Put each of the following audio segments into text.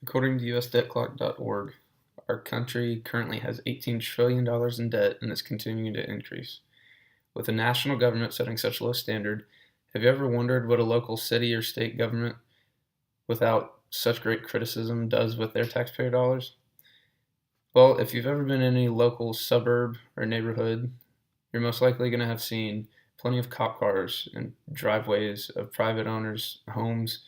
According to USDebtClock.org, our country currently has $18 trillion in debt and is continuing to increase. With the national government setting such a low standard, have you ever wondered what a local city or state government without such great criticism does with their taxpayer dollars? Well, if you've ever been in any local suburb or neighborhood, you're most likely going to have seen plenty of cop cars and driveways of private owners' homes.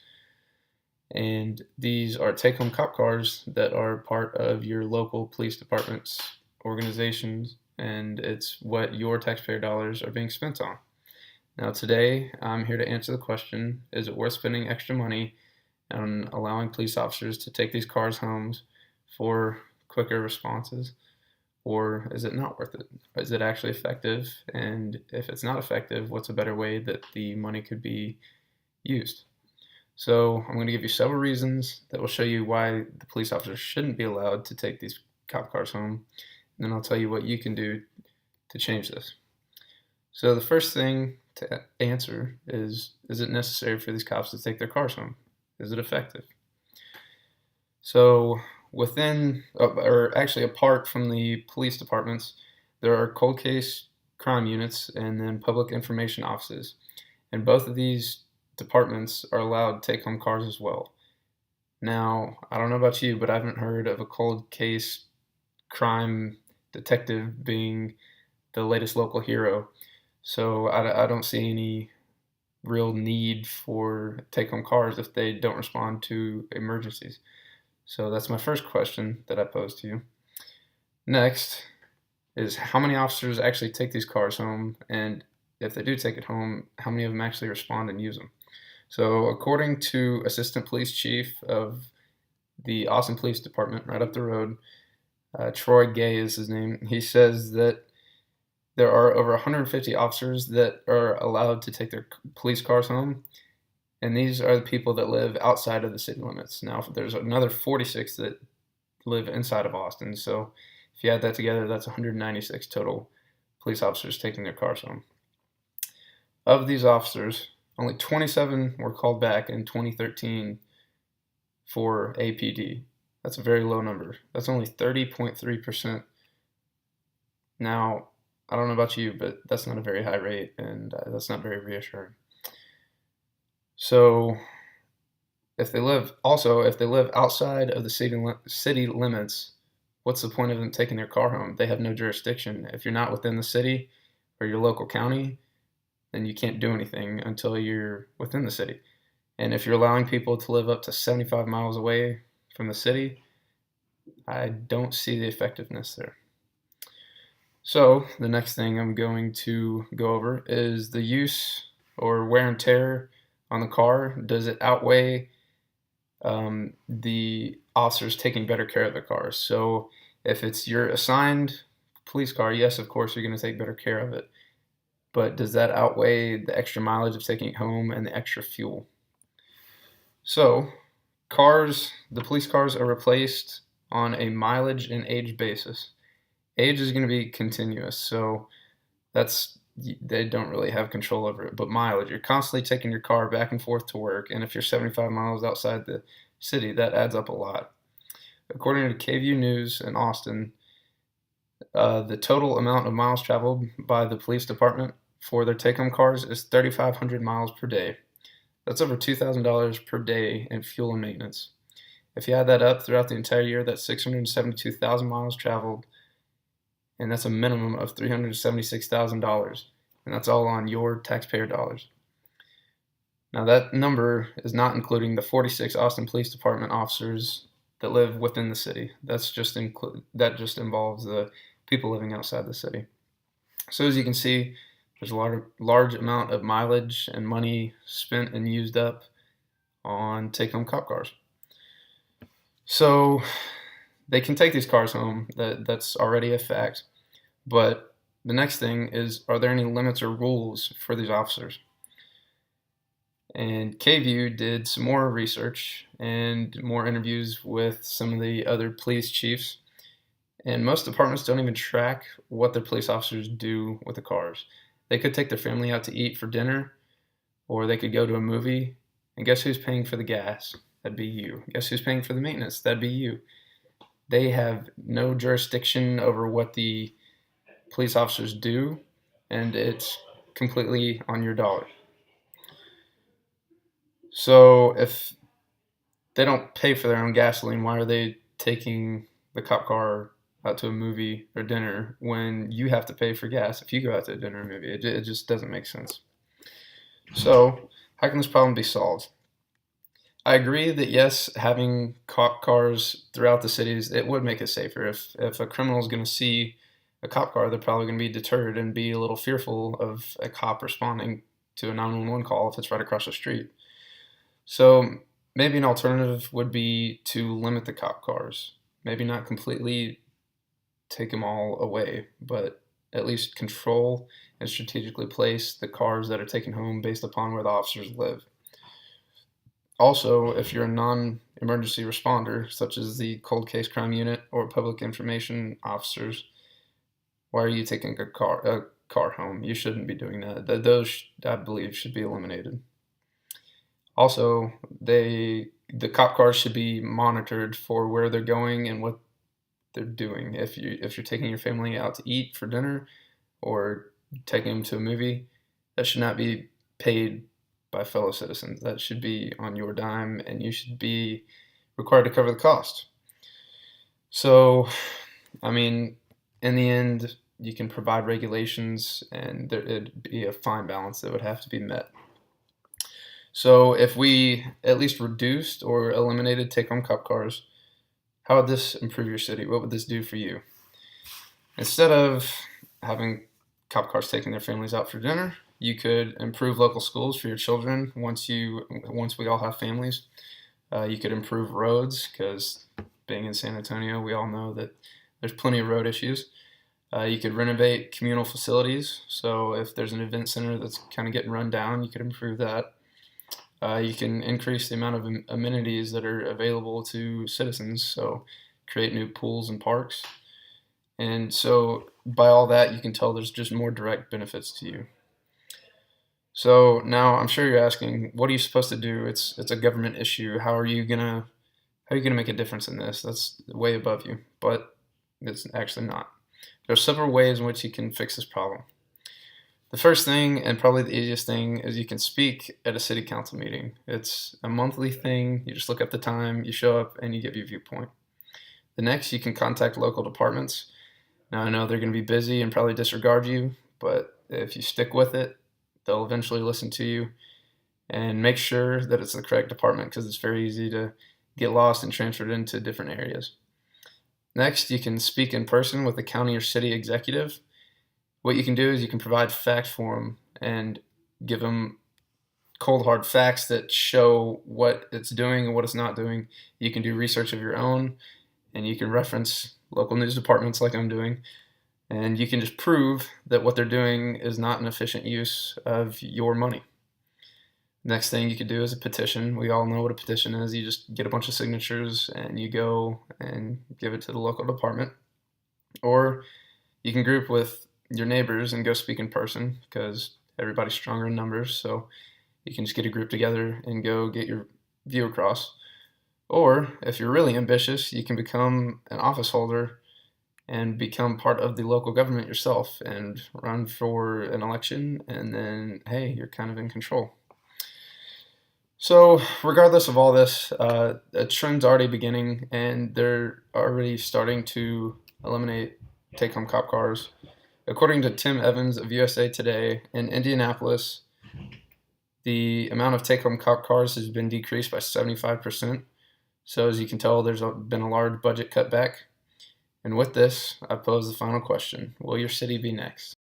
And these are take home cop cars that are part of your local police department's organizations, and it's what your taxpayer dollars are being spent on. Now, today, I'm here to answer the question: is it worth spending extra money on allowing police officers to take these cars home for quicker responses? Or is it not worth it? Is it actually effective? And if it's not effective, what's a better way that the money could be used? So I'm going to give you several reasons that will show you why the police officers shouldn't be allowed to take these cop cars home. And then I'll tell you what you can do to change this. So the first thing to answer is it necessary for these cops to take their cars home? Is it effective? So apart from the police departments, there are cold case crime units and then public information offices. And both of these departments are allowed to take home cars as well. Now, I don't know about you, but I haven't heard of a cold case crime detective being the latest local hero. So I don't see any real need for take home cars if they don't respond to emergencies. So that's my first question that I pose to you. Next is, how many officers actually take these cars home? And if they do take it home, how many of them actually respond and use them? So according to Assistant Police Chief of the Austin Police Department right up the road, Troy Gay is his name, he says that there are over 150 officers that are allowed to take their police cars home, and these are the people that live outside of the city limits. Now, there's another 46 that live inside of Austin, so if you add that together, that's 196 total police officers taking their cars home. Of these officers, only 27 were called back in 2013 for APD. That's a very low number. That's only 30.3%. Now, I don't know about you, but that's not a very high rate, and that's not very reassuring. So, if they live outside of the city limits, what's the point of them taking their car home? They have no jurisdiction. If you're not within the city or your local county, then you can't do anything until you're within the city. And if you're allowing people to live up to 75 miles away from the city, I don't see the effectiveness there. So the next thing I'm going to go over is the use or wear and tear on the car. Does it outweigh the officers taking better care of the cars? So if it's your assigned police car, yes, of course, you're going to take better care of it. But does that outweigh the extra mileage of taking it home and the extra fuel? So the police cars are replaced on a mileage and age basis. Age is going to be continuous, so they don't really have control over it. But mileage, you're constantly taking your car back and forth to work, and if you're 75 miles outside the city, that adds up a lot. According to KVUE News in Austin, the total amount of miles traveled by the police department for their take-home cars is 3,500 miles per day. That's over $2,000 per day in fuel and maintenance. If you add that up throughout the entire year, that's 672,000 miles traveled, and that's a minimum of $376,000, and that's all on your taxpayer dollars. Now, that number is not including the 46 Austin Police Department officers that live within the city. That just involves the people living outside the city. So as you can see, there's a large amount of mileage and money spent and used up on take-home cop cars. So they can take these cars home. That's already a fact. But the next thing is, are there any limits or rules for these officers? And KVUE did some more research and more interviews with some of the other police chiefs. And most departments don't even track what their police officers do with the cars. They could take their family out to eat for dinner, or they could go to a movie, and guess who's paying for the gas? That'd be you. Guess who's paying for the maintenance? That'd be you. They have no jurisdiction over what the police officers do, and it's completely on your dollar. So if they don't pay for their own gasoline, why are they taking the cop car out to a movie or dinner when you have to pay for gas if you go out to a dinner or movie? It just doesn't make sense. So how can this problem be solved? I agree that yes, having cop cars throughout the cities, it would make it safer. If a criminal is going to see a cop car, they're probably going to be deterred and be a little fearful of a cop responding to a 911 call if it's right across the street. So maybe an alternative would be to limit the cop cars. Maybe not completely take them all away, but at least control and strategically place the cars that are taken home based upon where the officers live. Also, if you're a non-emergency responder, such as the cold case crime unit or public information officers, why are you taking a car home? You shouldn't be doing that. Those, I believe, should be eliminated. Also, the cop cars should be monitored for where they're going and what they're doing. If you're taking your family out to eat for dinner or taking them to a movie, that should not be paid by fellow citizens. That should be on your dime, and you should be required to cover the cost. So, I mean, in the end, you can provide regulations, and it'd be a fine balance that would have to be met. So, if we at least reduced or eliminated take-home cop cars, how would this improve your city? What would this do for you? Instead of having cop cars taking their families out for dinner, you could improve local schools for your children once we all have families. You could improve roads, because being in San Antonio, we all know that there's plenty of road issues. You could renovate communal facilities. So if there's an event center that's kind of getting run down, you could improve that. You can increase the amount of amenities that are available to citizens. So create new pools and parks. And so by all that, you can tell there's just more direct benefits to you. So now I'm sure you're asking, what are you supposed to do? It's a government issue. How are you gonna make a difference in this? That's way above you, but it's actually not. There are several ways in which you can fix this problem. The first thing, and probably the easiest thing, is you can speak at a city council meeting. It's a monthly thing. You just look up the time, you show up, and you give your viewpoint. The next, you can contact local departments. Now, I know they're going to be busy and probably disregard you, but if you stick with it, they'll eventually listen to you. And make sure that it's the correct department, because it's very easy to get lost and transferred into different areas. Next, you can speak in person with the county or city executive. What you can do is you can provide facts for them and give them cold hard facts that show what it's doing and what it's not doing. You can do research of your own, and you can reference local news departments like I'm doing, and you can just prove that what they're doing is not an efficient use of your money. Next thing you could do is a petition. We all know what a petition is. You just get a bunch of signatures and you go and give it to the local department. Or you can group with your neighbors and go speak in person, because everybody's stronger in numbers. So you can just get a group together and go get your view across. Or if you're really ambitious, you can become an office holder and become part of the local government yourself and run for an election, and then, hey, you're kind of in control. So regardless of all this, a trend's already beginning, and they're already starting to eliminate take-home cop cars. According to Tim Evans of USA Today, in Indianapolis, the amount of take-home cop cars has been decreased by 75%. So as you can tell, there's been a large budget cutback. And with this, I pose the final question: will your city be next?